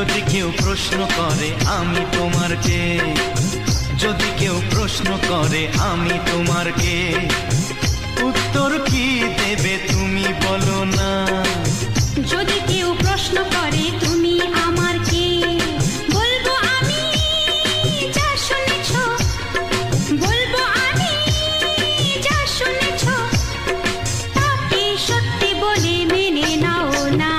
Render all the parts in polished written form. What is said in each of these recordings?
যদি কেউ প্রশ্ন করে আমি তোমার কে, যদি কেউ প্রশ্ন করে আমি তোমার কে, উত্তর কি দেবে তুমি বলো না। যদি কেউ প্রশ্ন করে তুমি আমার কে, বলবো আমি যা শুনেছ, বলবো আমি যা শুনেছ, তাকে সত্যি বলে মেনে নাও না।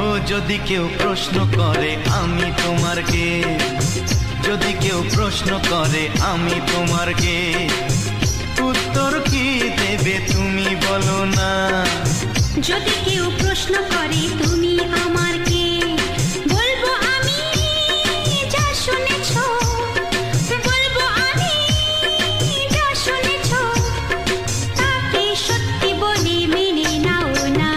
ও যদি কেউ প্রশ্ন করে আমি তোমার কে, যদি কেউ প্রশ্ন করে আমি তোমার কে, উত্তর কি দেবে তুমি বলো না। যদি কেউ প্রশ্ন করে তুমি আমার কে, বলবো আমি যা শুনেছ, বলবো আমি যা শুনেছ, তাকে সত্যি বলে মেনে নাও না।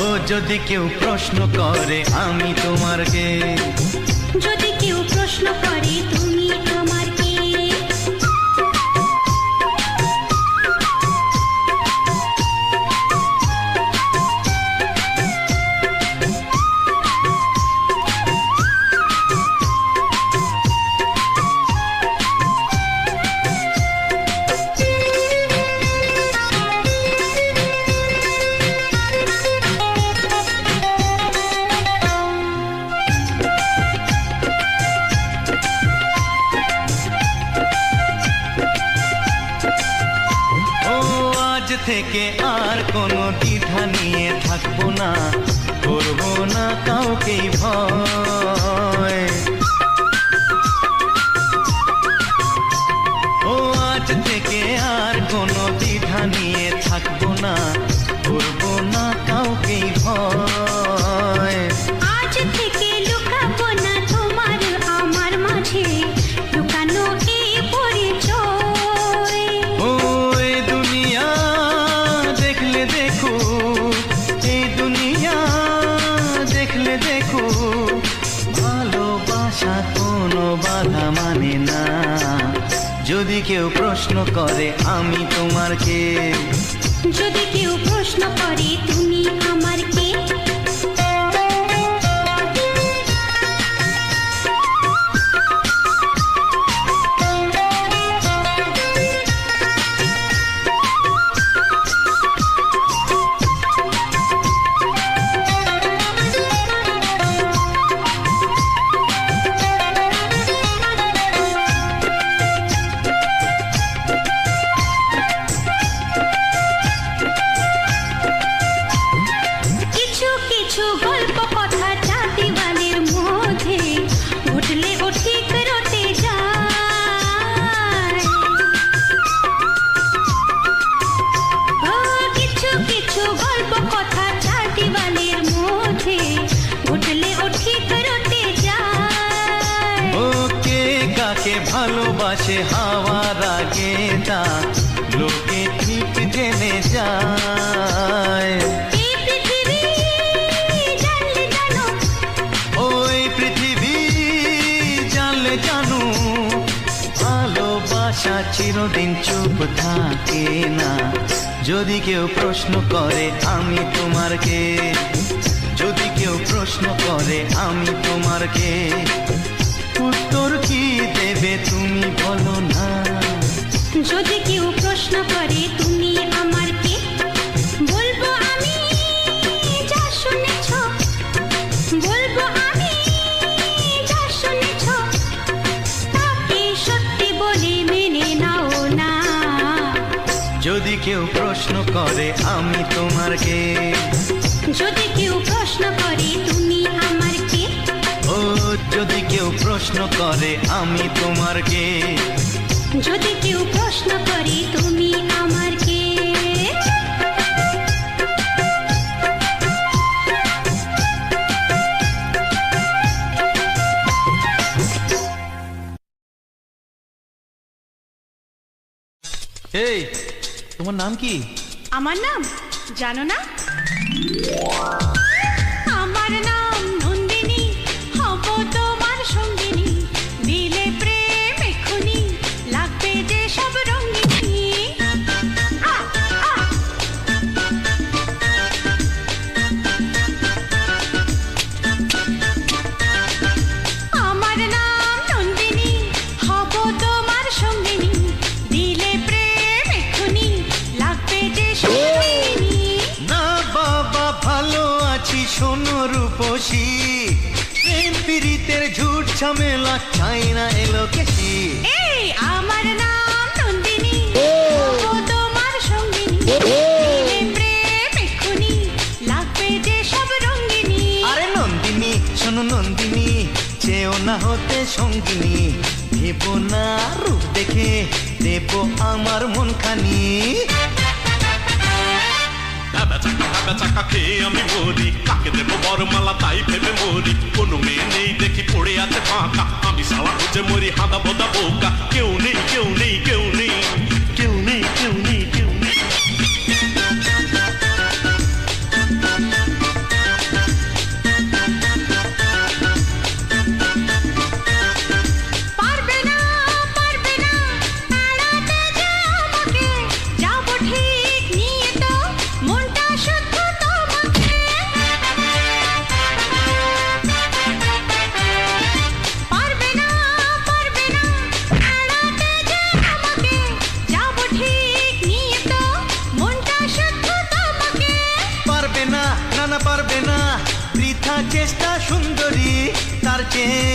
ও যদি কেউ প্রশ্ন করে আমি তোমার কে, যদি কেউ প্রশ্ন করে তুমি আমার কে। থেকে আর কোনো দ্বিধা নিয়ে থাকবো না, করবো না কাউকেই ভয়। ও আজ থেকে আর কোনো দ্বিধা নিয়ে থাকবো না, করবো না কাউকেই ভয়। আজ থেকে লুকাবো না তোমার আমার মাঝে লুকানো এই পরিচয়। ও এই দুনিয়া দেখলে দেখো, এই দুনিয়া দেখলে দেখো, ভালোবাসা কোনো বাধা মানে না। যদি কেউ প্রশ্ন করে আমি তোমার কে, যদি কেউ প্রশ্ন করে তুমি আমার কে। ভালোবাসে হাওয়ার আগে তা লোকে ঠিক জেনে যায়। ওই পৃথিবী জানলে জানো, ভালোবাসা চিরদিন চুপ থাকে না। যদি কেউ প্রশ্ন করে আমি তোমার কে, যদি কেউ প্রশ্ন করে আমি তোমার কে, উত্তর কি দেবে তুমি বলো না। যদি কেউ প্রশ্ন করে তুমি আমার কে, বলবো আমি যা শুনেছ, বলবো আমি যা শুনেছ, তাকে সত্যি বলে মেনে নাও না। যদি কেউ প্রশ্ন করে আমি তোমার কে, যদি কেউ প্রশ্ন করে তুমি আমার কে। ও যদি কেউ প্রশ্ন করে আমি তোমার কে, যদি কেউ প্রশ্ন করে তুমি আমার কে। এই তোমার নাম কি? আমার নাম জানো না? আমার নাম নন্দিনী, হব তোমার সঙ্গিনী, দিলে প্রেম এক্ষুনি লাগবে যে সব রঙিনী। আমার নাম নন্দিনী, ঝামেলা চাই না এলো কেসি। এই আমার নাম নন্দিনী, ও তোমার সঙ্গিনী, দিলে প্রেম এক্ষুনি লাগবে যে সব রঙ্গিনী। আরে নন্দিনী শোনো নন্দিনী, চেও না হতে সঙ্গিনী, ভেবো না রূপ দেখে দেবো আমার মনখানি। ভেবে চাকা খেয়ে আমি মরি, কাকে দেবো বরমালা তাই ভেবে মরি। কোনো মেয়ে নেই দেখি পড়ে আছে ফাঁকা, আমি সালা খুঁজে মরি হাদা বোদা বোকা। কেউ নেই কেউ নেই কেউ নেই কেউ নেই কেউ নেই কেউ নেই। পারবে না পারবে না এড়াতে যে আমাকে, যাবো ঠিক নিয়ে তো মনটা শুদ্ধ তোমাকে। পারবে না এড়াতে যে আমাকে, যাবো ঠিক নিয়ে তো মনটা শুদ্ধ তোমাকে। পারবে না না না পারবে না, বৃথা চেষ্টা সুন্দরী, তার চেয়ে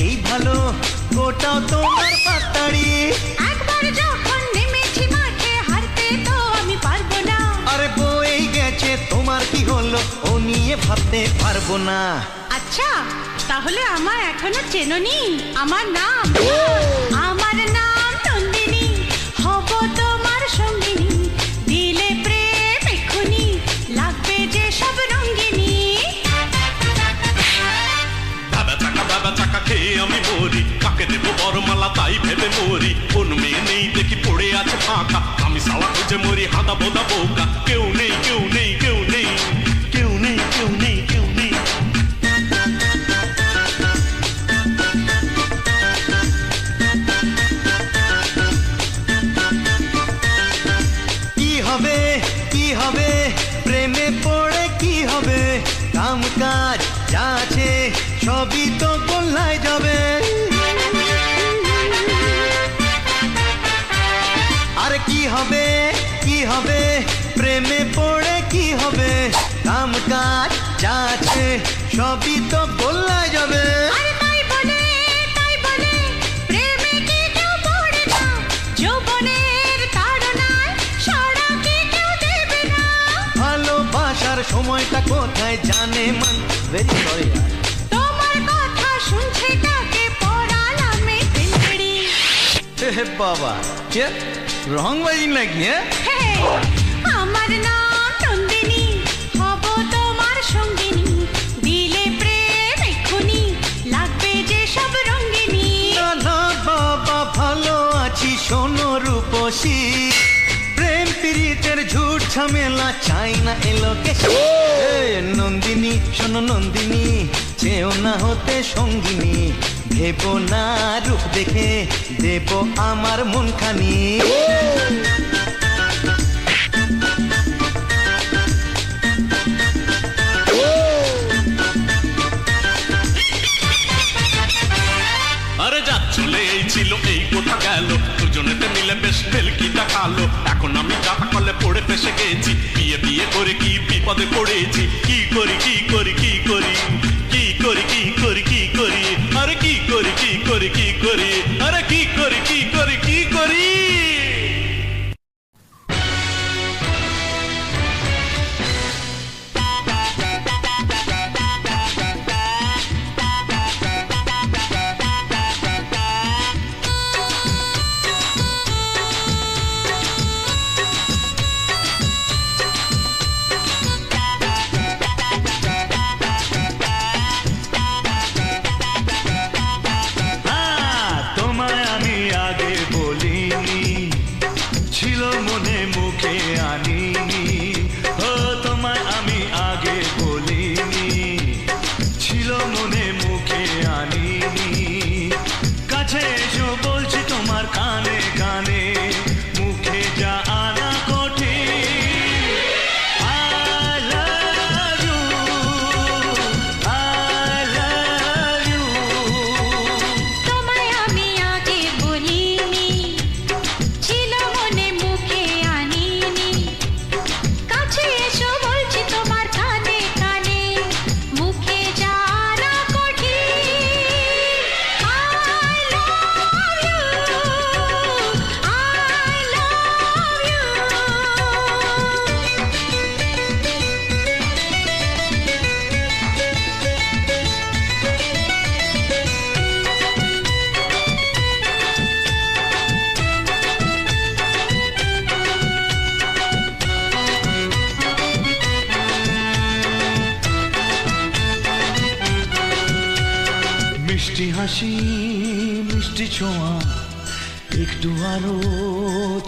এই ভালো গোটাও তোমার পাতাড়ি। একবার যখন নেমেছি মাঠে, হারতে তো আমি পারবো না। আরে বই গেছে তোমার কি হলো, ও নিয়ে ভাবতে পারবো না। আচ্ছা তাহলে আমার এখনো চেননি, আমার নাম নন্দিনী, হব তোমার সঙ্গিনী, দিলে প্রেম এক্ষুনি লাগবে যে সব রঙ্গিনী। ভেবে চাকা খেয়ে আমি মরি, কাকে দেবো বরমালা তাই ভেবে মরি। কোন মেয়ে নেই দেখি পড়ে আছে ফাঁকা, আমি সালা খুঁজে মরি হাদা বোদা বোকা। কেউ নেই কেউ নেই কেউ নেই কেউ নেই কেউ নেই কেউ নেই। কি হবে কি হবে প্রেমে পড়ে কি হবে, কাম কাজ যা আছে সবই তো গোল্লায় যাবে। আর কি হবে প্রেমে পড়ে কি হবে, কাম কাজ যা আছে সবই তো গোল্লায় যাবে। আরে তাই বলে প্রেমে কি কেউ পড়ে না, যৌবনের তাড়নায় সাড়া কি কেউ দেবে না। ভালোবাসার সময়টা কোথায় জানে মান। ভেরি সরি তোমার কথা শুনছে কাকে পড়ালাম এই পেন্সিড়ি। বাবা কে রং বাজি নাকি? হ্যাঁ আমার নাম নন্দিনী, হব তোমার সঙ্গিনী, দিলে প্রেম এক্ষুনি লাগবে যে সব রঙ্গিনী। না না বাবা ভালো আছি শোনো রূপসী, প্রেম প্রীতের ঝুট ঝামেলা চাই না এলো কেসি। নন্দিনী শোনো নন্দিনী, চেও না হতে সঙ্গিনী, ভেবো না রূপ দেখে দেবো আমার মনখানি। আরে যা চলে এই ছিল এই কোথা গেল, দুজনেতে মিলে বেশ ভেলকি দেখালো। এখন আমি যাতা কলে পড়ে ফেসে গেছি, বিয়ে বিয়ে করে কি বিপদে পড়েছি। কি করি কি করি কি করি কি করি কি করি কি করি আরে কি করি কি করি কি করি আরে কি করি কি করি কি করি। হাসি মিষ্টি ছোঁয়া একটু আরো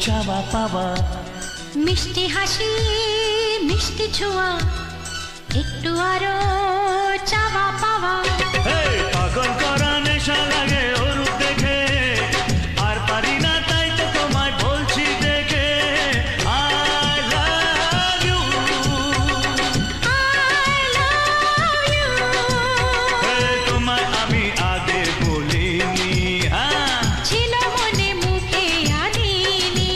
চাওয়া পাওয়া মিষ্টি হাসি মিষ্টি ছোঁয়া একটু আরো চাওয়া পাওয়া পাগল করা নেশা লাগে ওর রূপ দেখে আর পারি না তাই তো তোমায় বলছি দেখে I love you তোমায় আমি আগে বলিনি ছিল মনে মুখে আনিনি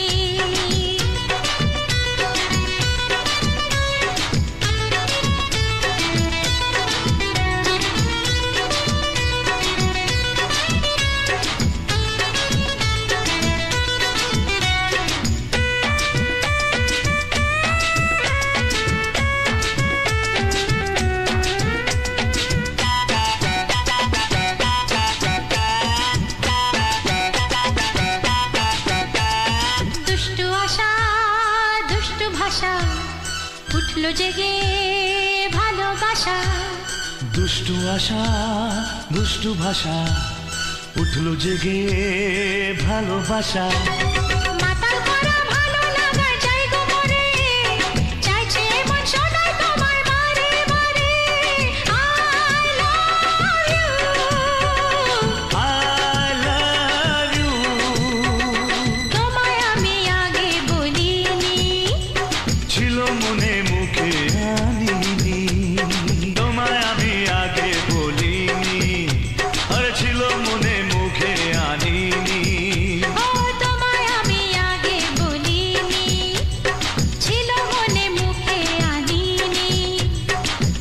দুষ্টু আশা দুষ্টু ভাষা উঠলো জেগে ভালোবাসা দুষ্টু আশা দুষ্টু ভাষা উঠলো জেগে ভালোবাসা মাতাল করা ভালো লাগার জায়গা মরে চাইছে মন সদাই তোমার বারে বারে I love you I love you তোমায় আমি আগে বলিনি ছিল মনে মুখে আনিনি তোমায় আমি আগে বলিনি আরে ছিল মনে মুখে আনিনি ও তোমায় আমি আগে বলিনি ছিল মনে মুখে আনিনি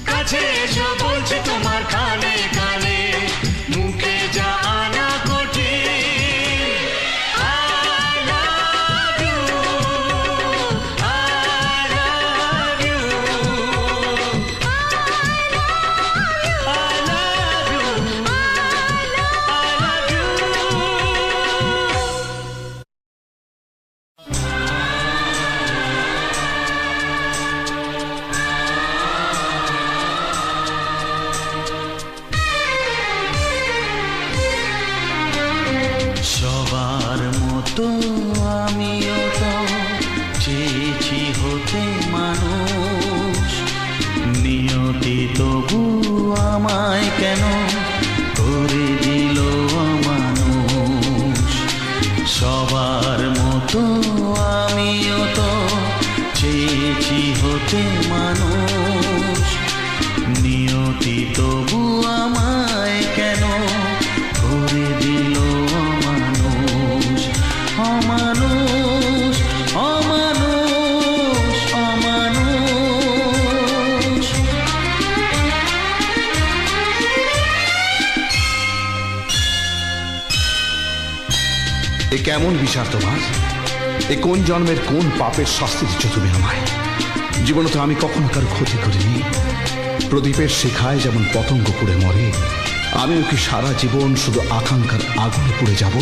কাছে এসো বলছি তোমার কানে কানে মুখে যা আনা কঠিন I love you I love you I love you সবার মতো আমিও তো চেয়েছি হতে মানুষ নিয়তি তবু আমায় কেন করে দিল অমানুষ সবার মতো আমিও তো চেয়েছি হতে মানুষ নিয়তি তবু আমায় কেন করে দিল অমানুষ অমানুষ অমানুষ অমানুষ এ কেমন বিচার তোমার? এ কোন জন্মের কোন পাপের শাস্তি দিচ্ছ তুমি আমায়? জীবনে তো আমি কখনো কারো ক্ষতি করিনি। প্রদীপের শিখায় যেমন পতঙ্গ পুড়ে মরে, আমিও কি সারা জীবন শুধু আকাঙ্ক্ষার আগুনে পুড়ে যাব?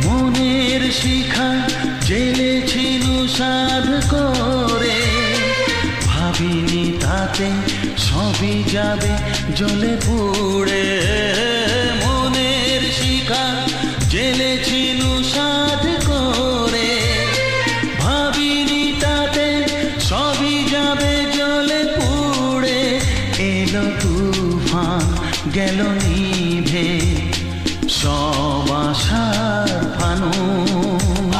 মনের শিখা জেলেছিল সাধ করে ভাবিনি তাতে সবই যাবে জ্বলে পুড়ে মনের শিখা জেলেছিল সাধ করে ভাবিনি তাতে সবই যাবে জ্বলে পুড়ে এলো তুফান গেল নিভে সব আশার ফানুস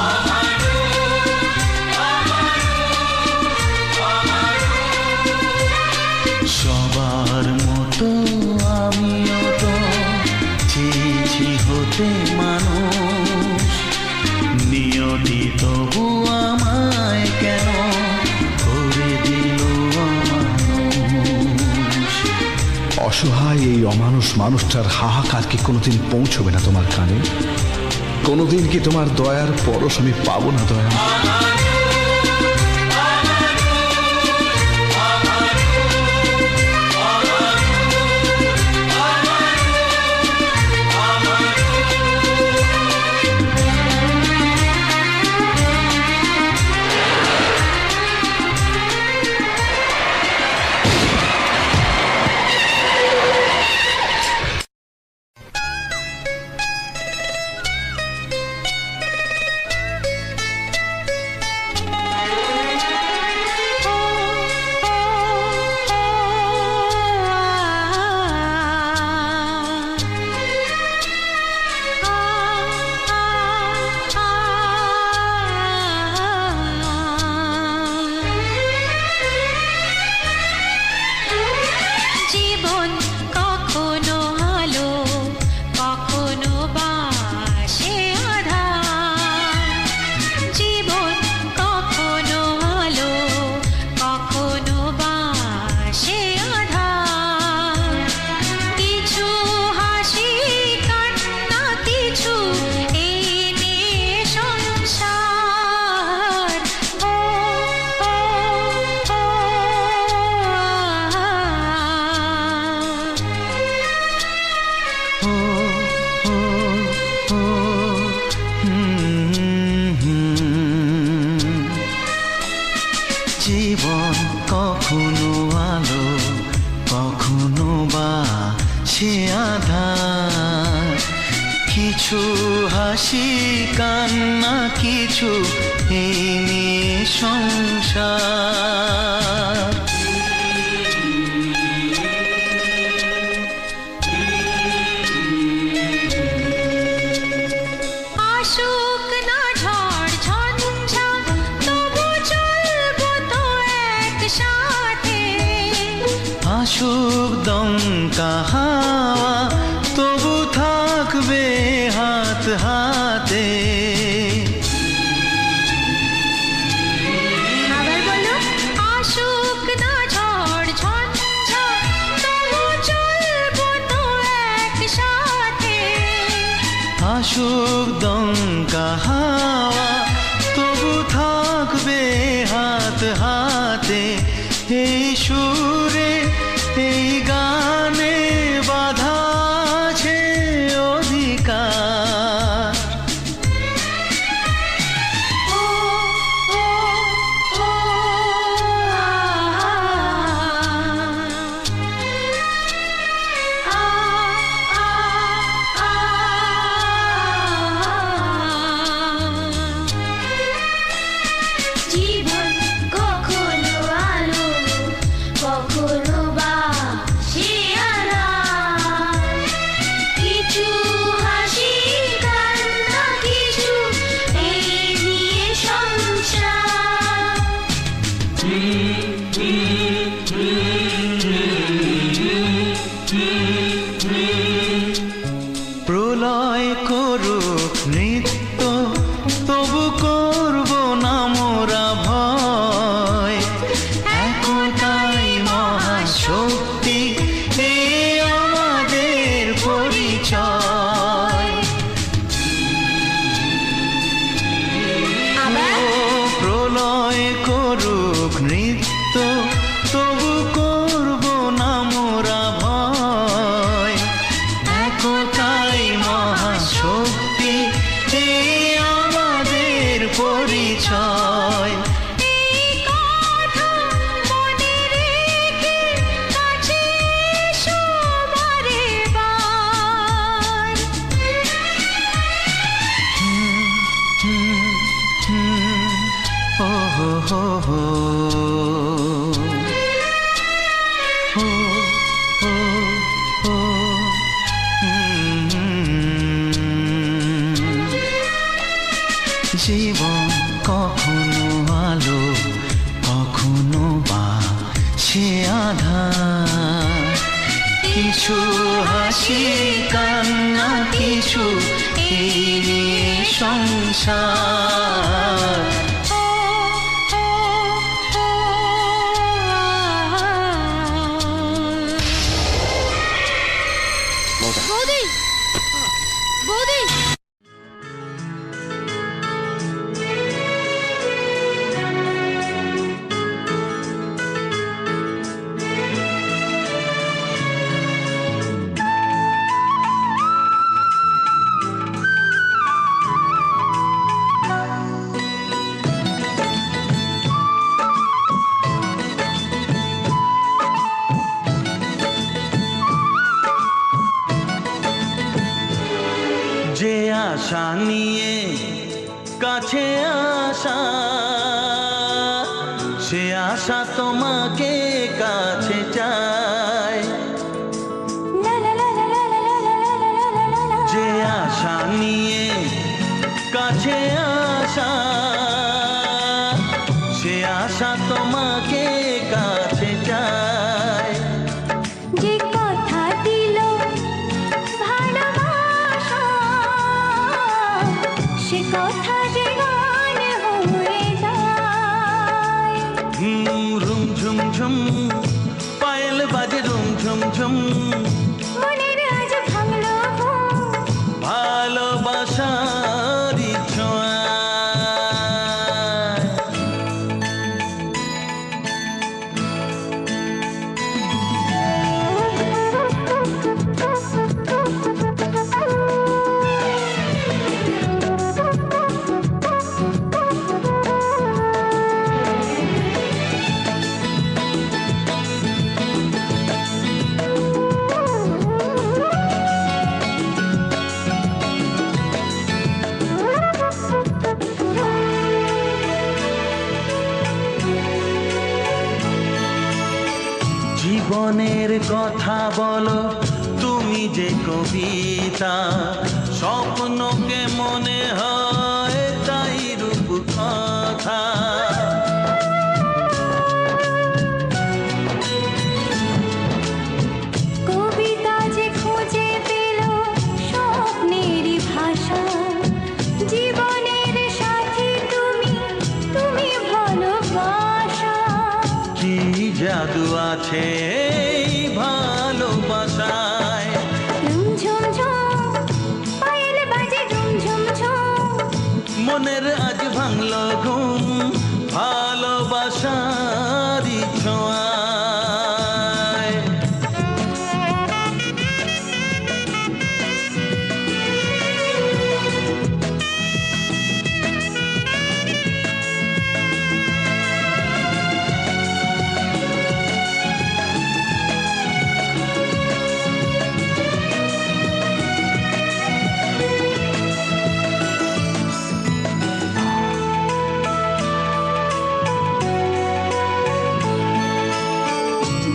সবার মতো আমিও তো চেয়েছি হতে মানুষ নিয়তি তবু আমায় কেন করে দিল অমানুষ অসহায় এই অমানুষ মানুষটার হাহাকার কি কোনোদিন পৌঁছবে না তোমার কানে? কোনোদিন কি তোমার দয়ার পরশ আমি পাবো না দয়া? কিছু হাসি কান্না কিছু এই নিয়ে সংসার। আসুক না ঝড় ঝঞ্ঝা তবু চলবো তো একসাথে। আসুক দমকা হাওয়া তবু থাকবে হাত হাতে। আবার বলো, আসুক না ঝড় ঝঞ্ঝা তবু চলবো তো একসাথে। আসুক দমকা হাওয়া তবু থাকবে হাত হাতে। এই সুরে এই গানে বাধা আছে অধিকার। ও ও ও জীবন কখনো আলো কখনো বা শিয়ারা। কিছু হাসি কান্না কিছু এই নিয়ে সংসার। প্রলয় করুক নৃত্য তবু করব না মোরা ভয়। একতাই মহাশক্তি এ আমাদের পরিচয়। ও প্রলয় করুক নৃত্য তবু করব না মোরা ভয়। একতাই মহাশক্তি এ আমাদের পরিচয়। এই কথা মনে রেখে কাছে এসো বারে বার। ও হো হো হো। ও ও ও জীবন কখনো আলো কখনো বা সে আধার। কিছু হাসি কান্না কিছু এই নিয়ে সংসার। ও ও ও বৌদি বৌদি। যে আশা নিয়ে কাছে আসা সে আশা তোমাকে কাছে চায়। যে আশা নিয়ে কাছে আসা সে আশা তোমাকে কাছে চায়। যে কথা দিল ভালোবাসা সে কথা যে গান হয়ে যায়। রুম ঝুম ঝুম পায়েল বাজে রুম ঝুম ঝুম। মনের আজ ভাঙলো ঘুম। ভালোবাসার ছোঁয়া। মনের কথা বলো, তুমি যে কবিতা, স্বপ্নকে মনে হয় তাই রূপ কথা। কবিতা যে খুঁজে পেল স্বপ্নেরই ভাষা, জীবনের সাথী তুমি, তুমি ভালোবাসা। কি জাদু আছে এই ভালোবাসায়, ঝুমঝুম ঝুম পায়েল বাজে ঝুমঝুম ঝুম, মনের আজ ভাঙলো ঘুম ভালোবাসারই ছোঁয়ায়।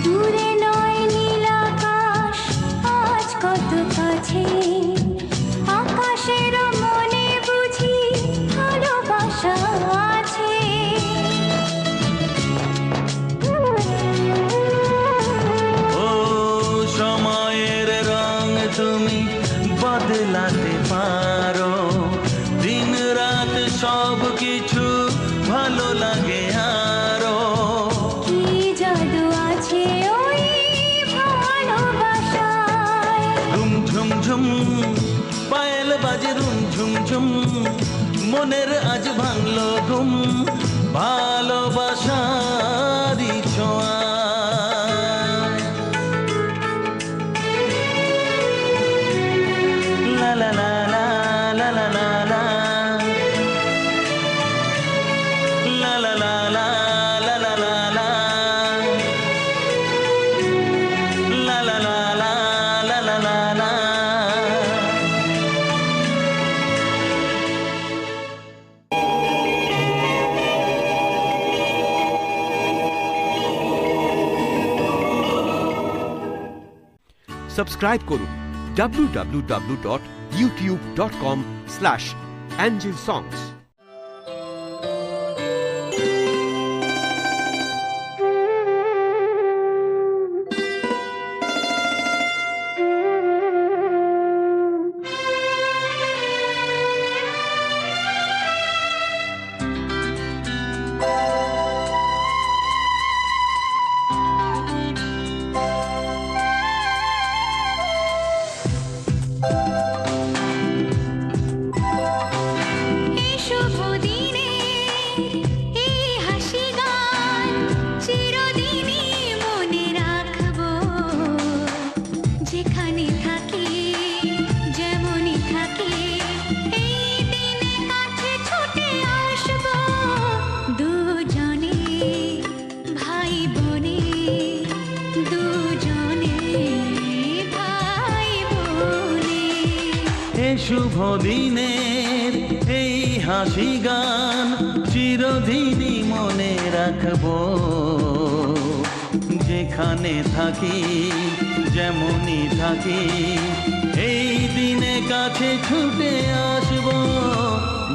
দূরে নয় নীল আকাশ আজ কত কাছে, আকাশের মনে বুঝি ভালোবাসা আছে। ও সময়ের রং তুমি বদলাতে পারো, দিন রাত সব কিছু ভালো লাগে আরো। কি জাদু আছে ওই ভালোবাসায়, ঝুম ঝুম ঝুম পায়েল বাজে রুম ঝুম ঝুম, মনের আজ ভাঙলো ঘুম ভালোবাসারই ছোঁয়া। লা লা লা লা লা লা লা লা। লা লা লা লা লা লা লা লা। লা লা লা লা লা লা লা লা। সাবস্ক্রাইব করুন www.youtube.com/angelsongs। এই শুভ দিনে এই হাসি গান চিরদিনই মনে রাখবো, যেখানে থাকি যেমনই থাকি এই দিনে কাছে ছুটে আসবো, দুজনে ভাই বোনে, দুজনে ভাই বোনে। এই শুভ দিনের এই হাসি গান চিরদিনই মনে রাখবো, যেখানে থাকি যেমনই থাকি এই দিনে কাছে ছুটে আসবো,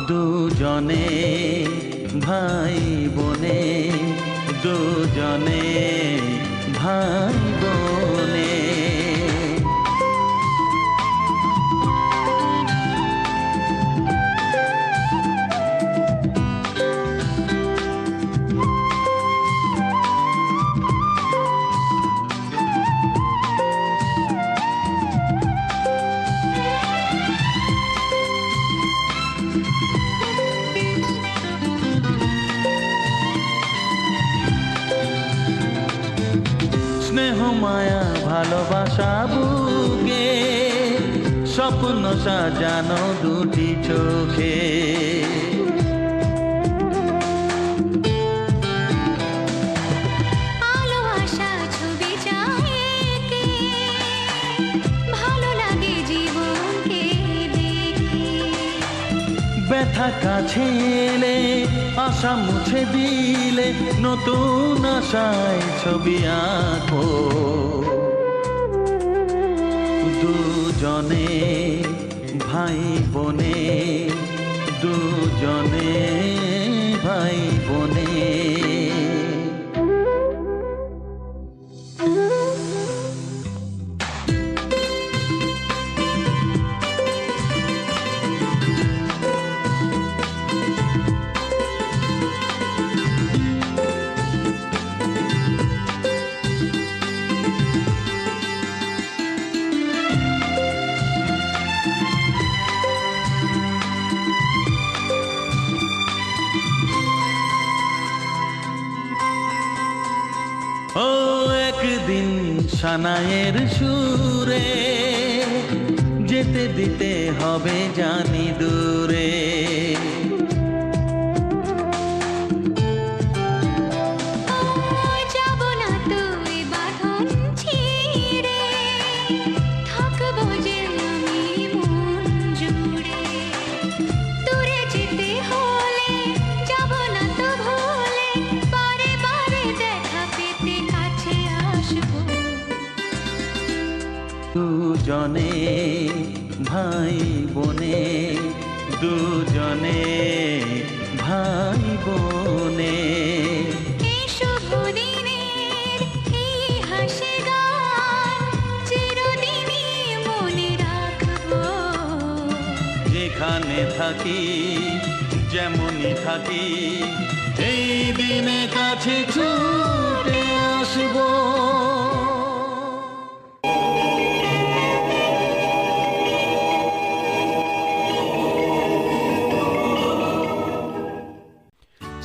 দুজনে ভাই বোনে, দুজনে ভাই বোনে। স্নেহ মায়া ভালোবাসা বুকে, স্বপ্ন সাজানো দুটি চোখে, আলো আশা ছবি চায় কে, ভালো লাগে জীবনকে দেখে। ব্যথা কাছে এলে আশা মুছে দিলে নতুন আশায় ছবি আঁকো। দুজনে ভাই বনে, দুজনে ভাই বনে। ও একদিন সানাইয়ের সুরে যেতে দিতে হবে জানি দূরে। যাব না তুই বাঁধন ছিঁড়ে, থাকবো যে আমি মন জুড়ে। দূরে যেতে হলে যাব না তো ভুলে, বারে বারে দেখা পেতে কাছে আসবো। দুজনে ভাই বনে, দুজনে ভাই বনে। এই শুভ দিনের এই হাসি গান চিরদিনই মনে রাখবো। যেখানে থাকি যেমনই থাকি, এই দিনে কাছে ছুটে আসবো।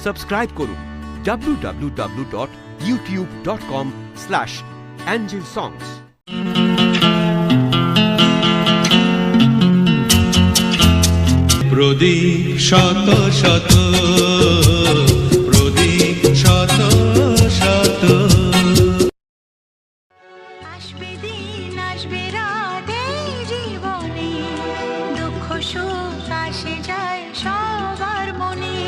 সাবস্ক্রাইব করুন www.youtube.com/angelsongs। প্রদীপ শত শত, প্রদীপ শত শত। আসবে দিন আসবে রাত এই জীবনে, দুঃখ সুখ আসে যায় সবার মনে।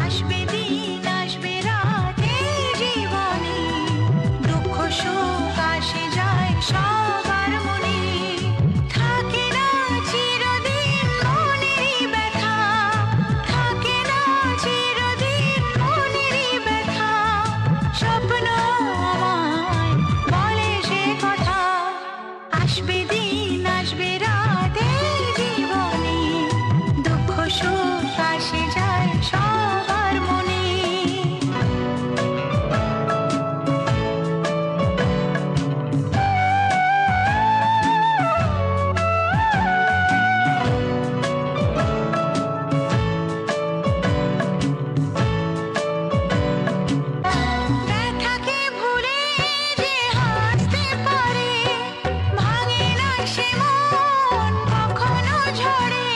আসবে দিন আসবে রাত এই জীবনে, দুঃখ সুখ আসে যায় সবার মনে। থাকে না চিরদিন মনেরই ব্যথা, থাকে না চিরদিন মনেরই ব্যথা। স্বপ্ন আমায় বলে সে কথা, আসবে দিন আসবে রাত এই জীবনে, দুঃখ সুখ আসে যায় সবার মনে। ব্যথাকে ভুলে যে হাসতে পারে, ভাঙে না সে মন কখনো ঝরে।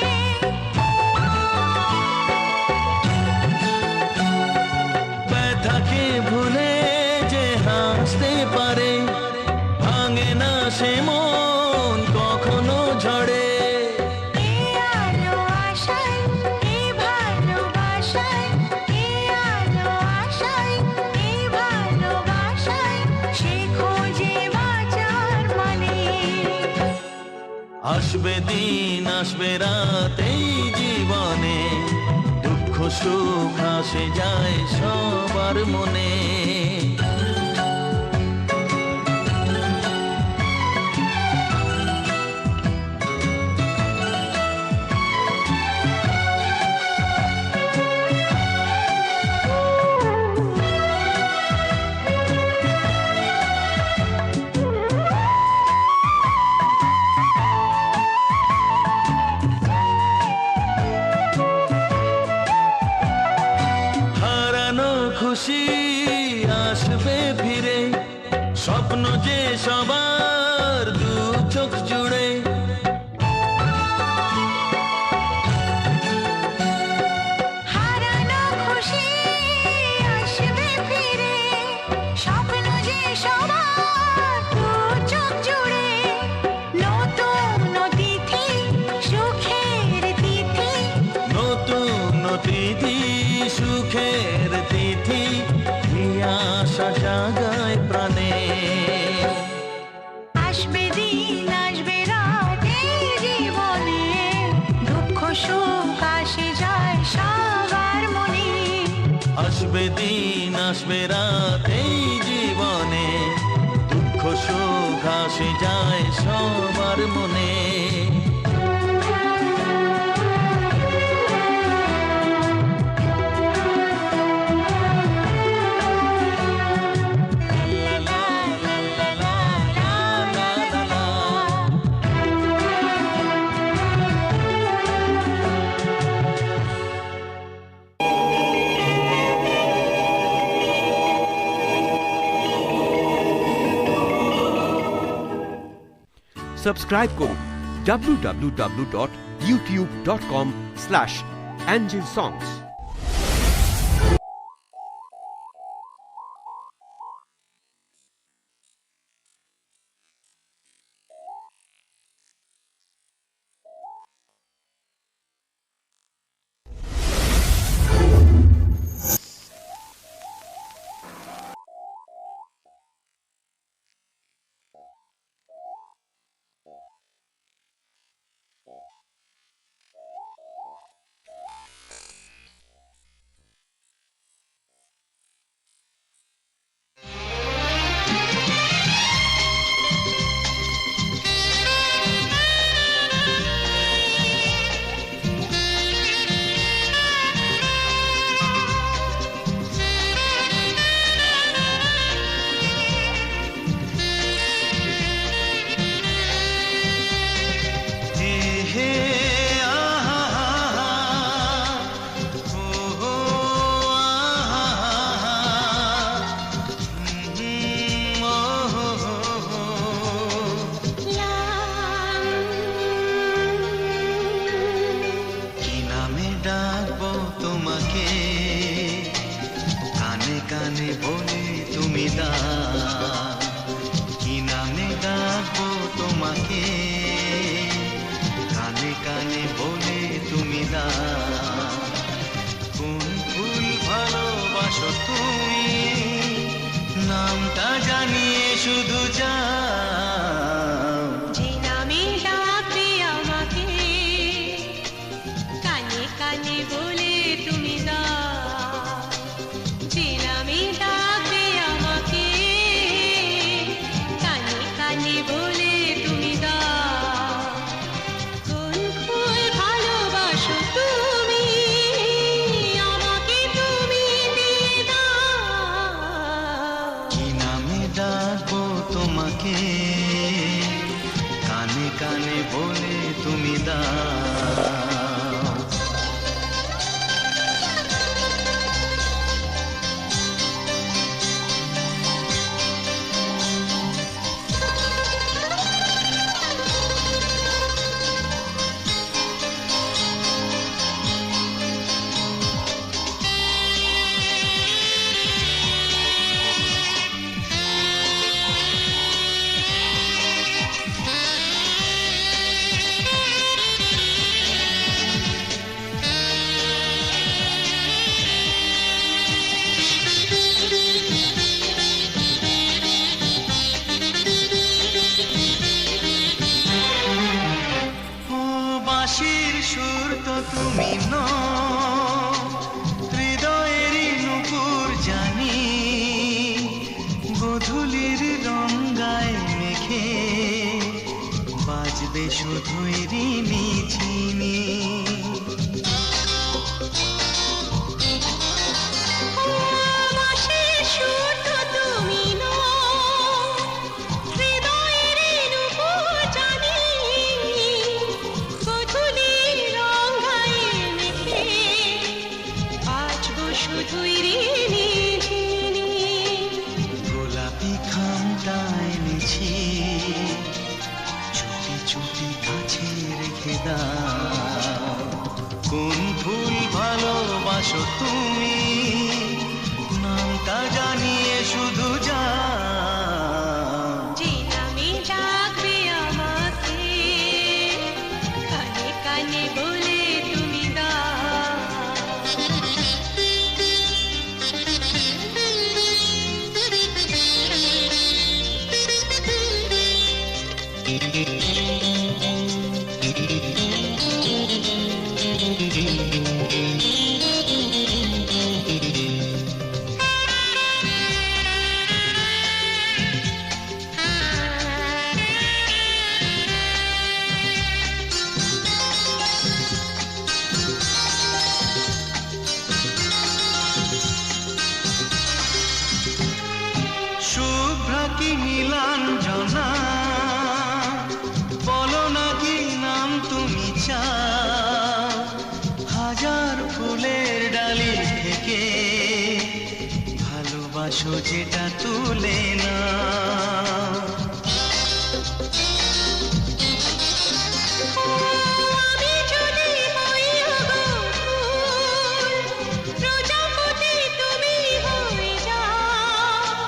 ব্যথাকে ভুলে যে হাসতে পারে, ভাঙে না সে মন কখনো ঝরে। এই আলো আশায় এই ভালোবাসায়, এই আলো আশায় এই ভালোবাসায়, সে খোঁজে বাঁচার মানে। আসবে দিন আসবে রাত এই জীবনে, দুঃখ সুখ আসে যায় সবার মনে। হারানো খুশি আসবে ফিরে, স্বপ্ন যে সবার দু চোখ জুড়ে। হারানো খুশি আসবে ফিরে, স্বপ্ন যে সবার দু চোখ জুড়ে। নতুন তিথি সুখের তিথি, নতুন তিথি সুখের তিথি, আশা জাগায় প্রাণ। দিন আসবে রাত এই জীবনে, দুঃখ সুখ আসে যায় সবার মনে। সাবস্ক্রাইব করুন www.youtube.com/angelsongs। কানে বলে তুমি কি নামে ডাকবো তোমাকে, কানে কানে বলে তুমি কোন ফুল ভালোবাসো তুমি, নামটা জানিয়ে শুধু যাও। যে নামে ডাকবে আমাকে, কানে কানে বলে তুমি যে নামে ডাকবে আমাকে, কানে কানে বলে তুমি কোন ফুল ভালোবাসো তুমি, আমাকে তুমি দিয়ে দাও। কি নামে ডাকবো তোমাকে, কানে কানে বলে তুমি বাঁশির সুর তো তুমি হৃদয়েরই নুপুর জানি, গোধূলির রঙায় মেখে বাজবে শুধুই রিনি ঝিনি। গোলাপি খামটা এনেছি, চুটি চুটি কাছে রেখে দাও। কোন ফুল ভালোবাসো তুমি, নামটা জানিয়ে শুধু যাও। যে নামে ডাকবে আমাকে, কানে কানে বলে তুমি আসো যেটা তুলে না আমি যদি হই প্রজাপতি তুমি হয়ে যাও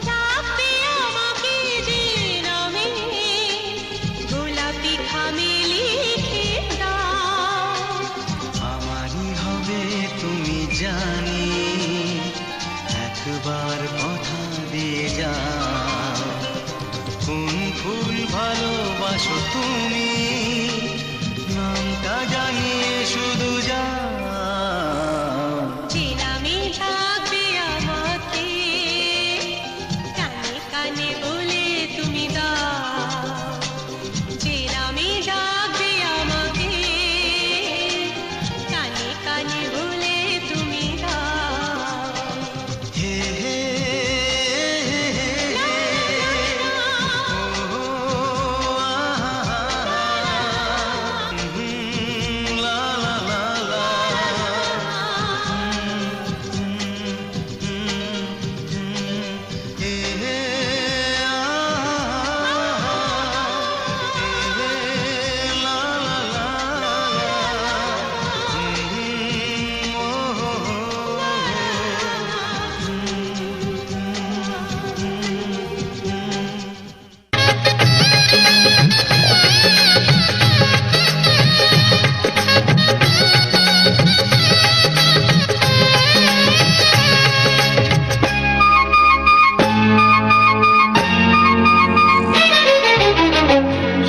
ডাকবে আমাকে যে নামে গোলাপি খামে লিখে দাও আমারই হবে তুমি জানি একবার কথা দিয়ে যাও কোন ফুল ভালোবাসো তুমি নামটা জানিয়ে শুধু যাও যে নামে ডাকবে আমাকে কানে কানে বলে তুমি দাও যে নামে ডাকবে আমাকে কানে কানে বলে তুমি দাও হে হে লা লা লা লা হে হে লা লা লা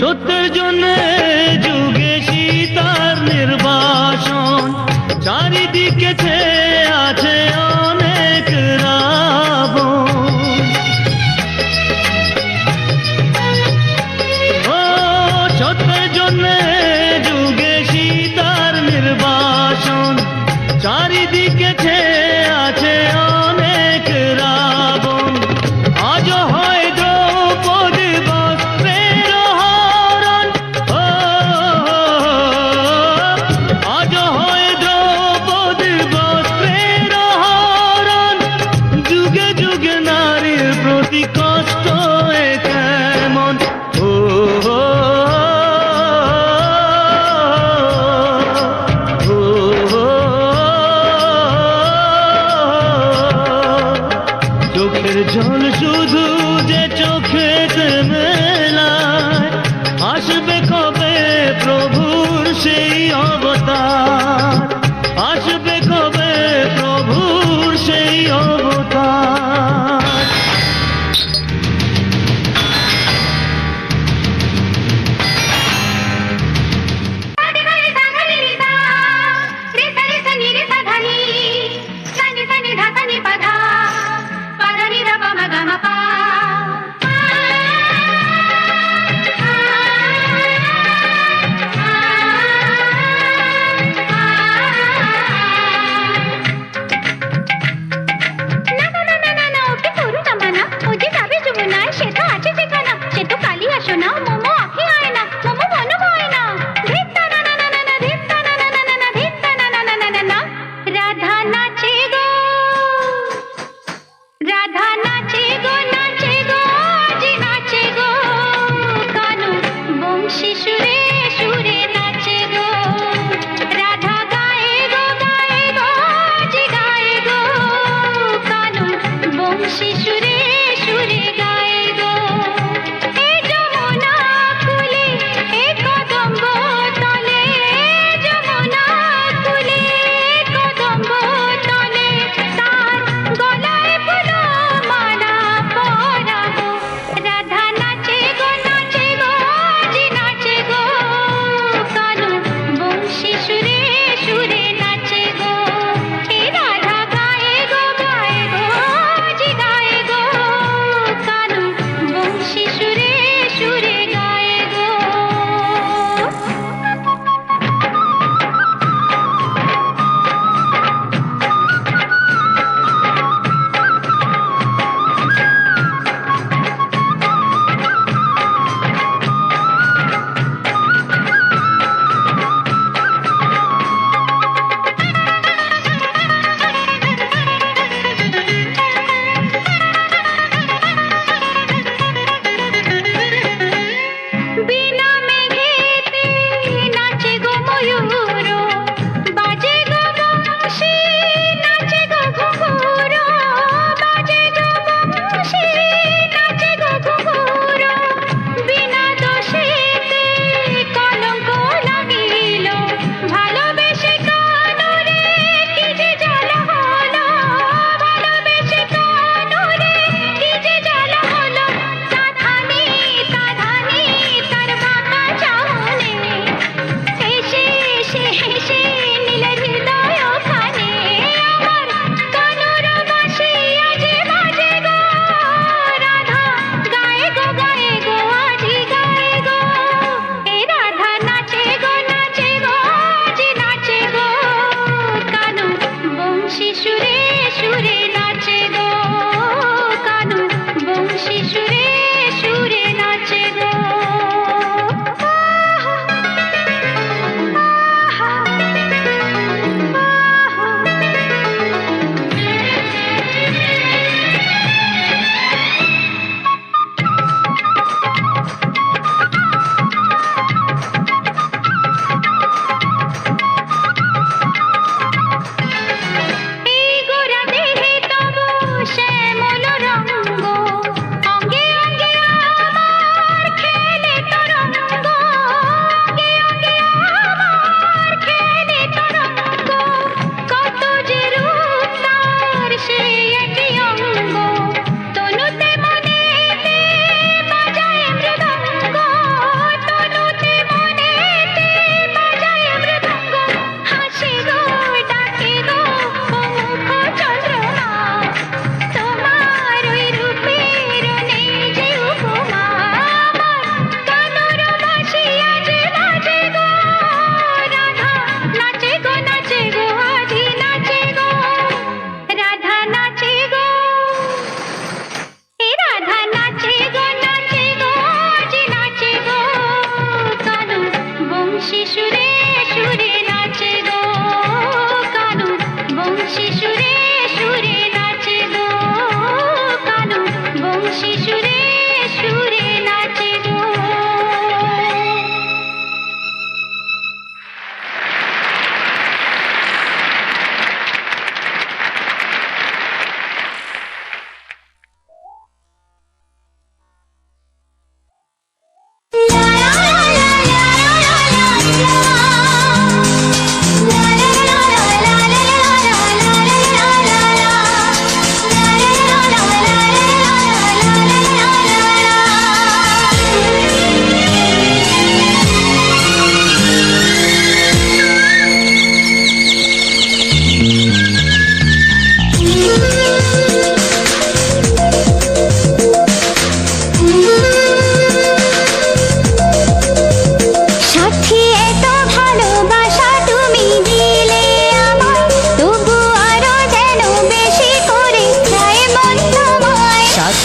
সত্যের জন্য যুগে সীতার নির্বাসন চারিদিকে ছেয়ে আছে অনেক রাবণ ও সত্যের জন্য যুগে সীতার নির্বাসন চারিদিকে ছেয়ে আছে অনেক রাবণ আজ হয় দ্রৌপদী বস্ত্রের হরণ আজ হয় দ্রৌপদী বস্ত্রের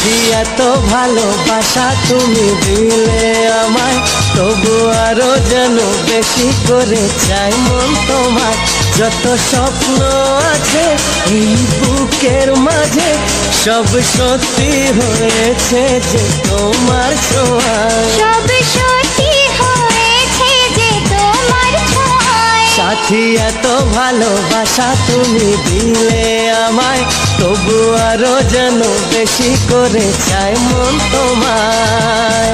সাথী এত ভালোবাসা তুমি দিলে আমায়, তবু আরো যেন বেশি করে চাই মন তোমার। যত স্বপ্ন আছে এই বুকের মাঝে, সব সত্যি হয়েছে যে তোমার ছোঁয়ায়। সব সত্যি হয়েছে যে তোমার ছোঁয়ায়। সাথী এত ভালোবাসা তুমি দিলে আমায়, তবু আরো যেন বেশি করে চাই মন তোমায়।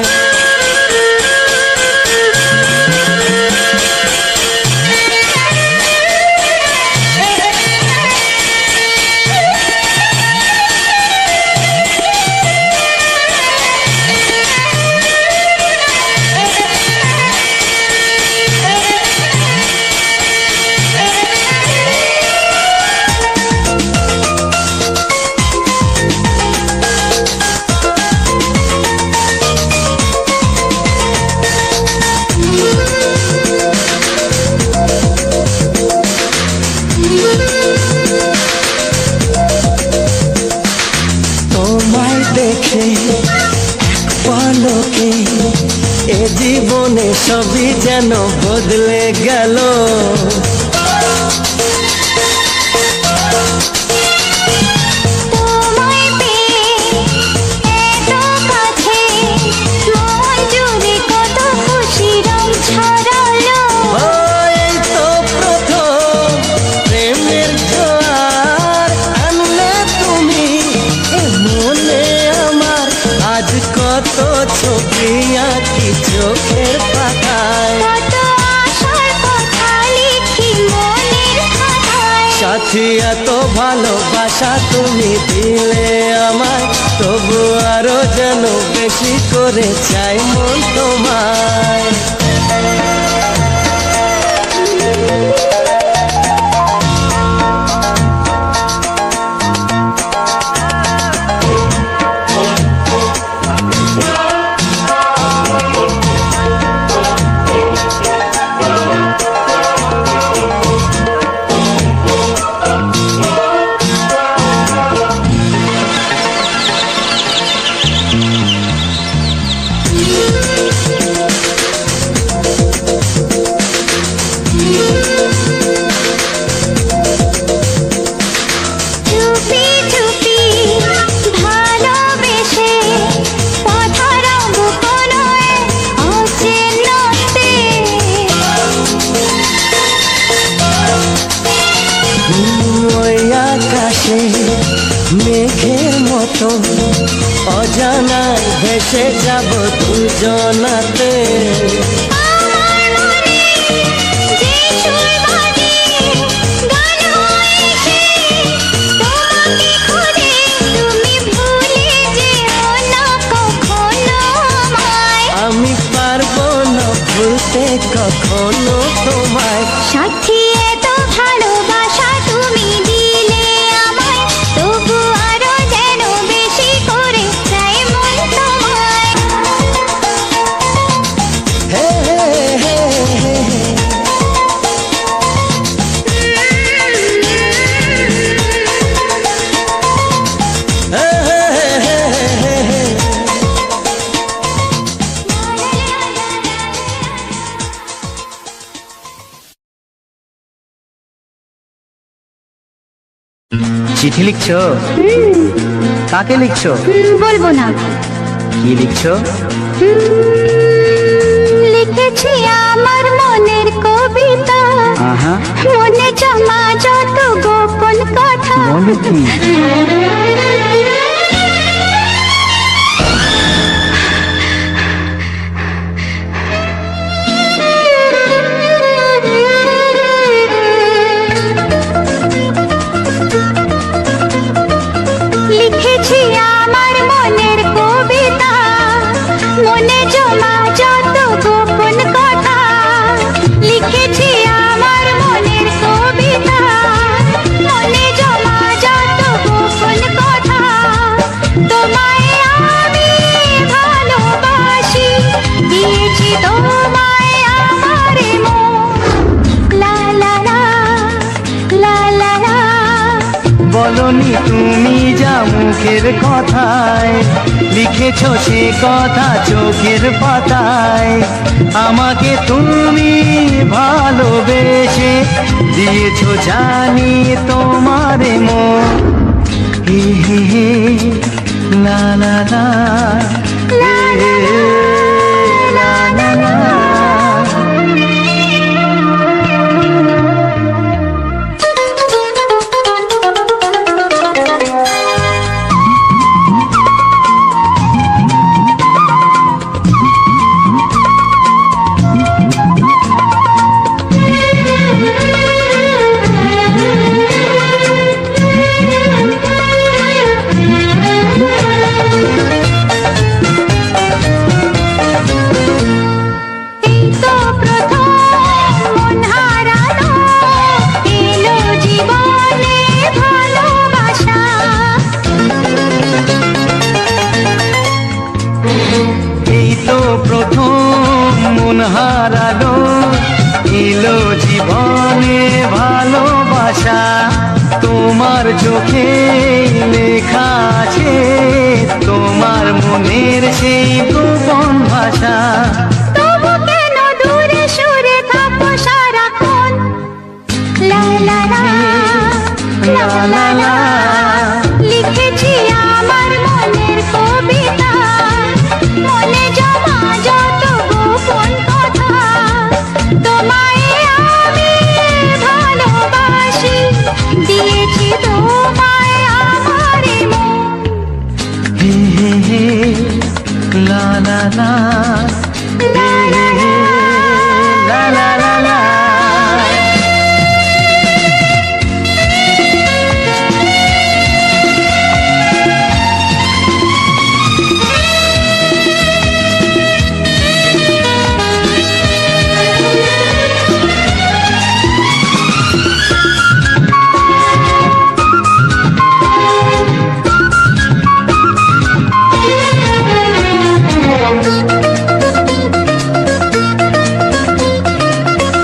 তোমায় দেখে পলকে এ জীবনে সবই যেন বদলে গেল। তোমায় পেয়ে এত কাছে, মন জুড়ে কত খুশি রং ছড়ালো। এই তো প্রথম প্রেমের জোয়ার আনলে তুমি এ মনে আমার। আজ কত ছবি আঁকি চোখের পাতায়, কত আশার কথা লিখি মনের খাতায়। সাথী এত ভালোবাসা তুমি দিলে আমায়, তবু আরো যেন বেশি করে চাই মন তোমায়। চুপি চুপি ভালোবেসে পথরঙ্গ কোনো এক অচেনাতে। ওই আকাশে মেঘের মতো অজানায় ভেসে যাব দুজনাতে। আমার মনে যে সুর বাজে গান হয়ে সে, তোমাকে খুঁজে তুমি ভুলে যেও না কখনো আমায়। আমি পারবো না ভুলতে কখনো তোমায়। সাথী এত ভালোবাসা তুমি দিলে আমায়, তবু আরো যেন বেশি করে চাই মন তোমায়। হে হে হে হে হে। হে হে হে হে হে। চিঠি লিখছো? কাকে লিখছো? বলবো না। কি লিখছো? লিখেছি আমার মনের কবিতা, আহা, মনে জমা যত গোপন কথা। বলো কি? লিখেছি আমার মনের কবিতা, মনে জমা যত গোপন কথা। লিখেছি আমার মনের কবিতা, মনে জমা যত গোপন কথা। তোমায় আমি ভালোবাসি, দিয়েছি তোমায় আমার মন। লা লা লা লা লা লা। বলনি তুমি যা মুখ মুখের কথায়, লিখেছো সে কথা চোখের পাতায়। আমাকে তুমি ভালোবেসে দিয়েছো জানি তোমার মন। হে হে হে লা লা লা, হে হে হে, লা লা লা। হারালো এলো জীবনে ভালোবাসা। তোমার চোখে লেখা আছে তোমার মনের সেই গোপন ভাষা। তবু কেন দূরে সরে থাকো সারাক্ষণ? লা লা লা, লা লা লা। লিখেছি আমার মনের কবিতা, মনে জমা যত গোপন কথা। তোমায় আমি ভালোবাসি, দিয়েছি তোমায় আমার মন। হে হে হে লা লা লা, হে হে হে লা লা লা লা।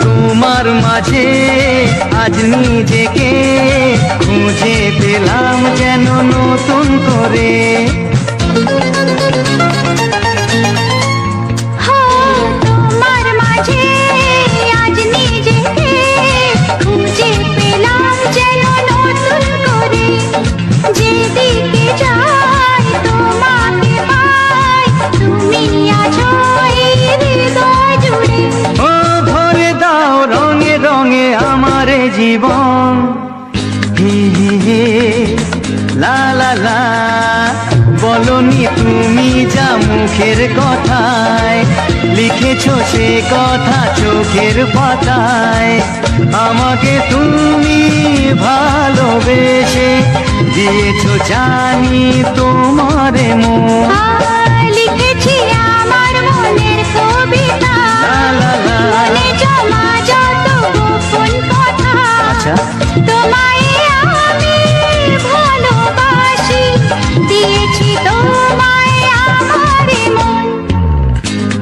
তোমার মাঝে আজ নিজেকে খুঁজে পেলাম যেন নতুন করে। তোমার মাঝে আজ নিজেকে খুঁজে পেলাম যেন নতুন করে। যেদিকে যাই তোমাকে পাই, তুমি আছো এই হৃদয় জুড়ে। ও ভরে দাও রঙে রঙে আমার জীবন। হে হে হে লা লা লা। বলনি তুমি যা মুখের কথায়, লিখেছো সে কথা চোখের পাতায়। আমাকে তুমি ভালোবেসে দিয়েছো জানি তোমার মন। লিখেছি আমার মনের কবিতা, লা লা লা। মনে জমা যত গোপন কথা। আচ্ছা। তোমায় আমি ভালোবাসি, দিয়েছি তোমায় আমার মন।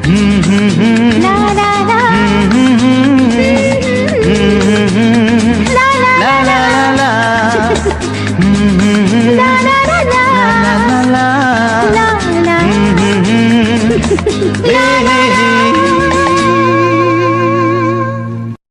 হুম হুম হুম লা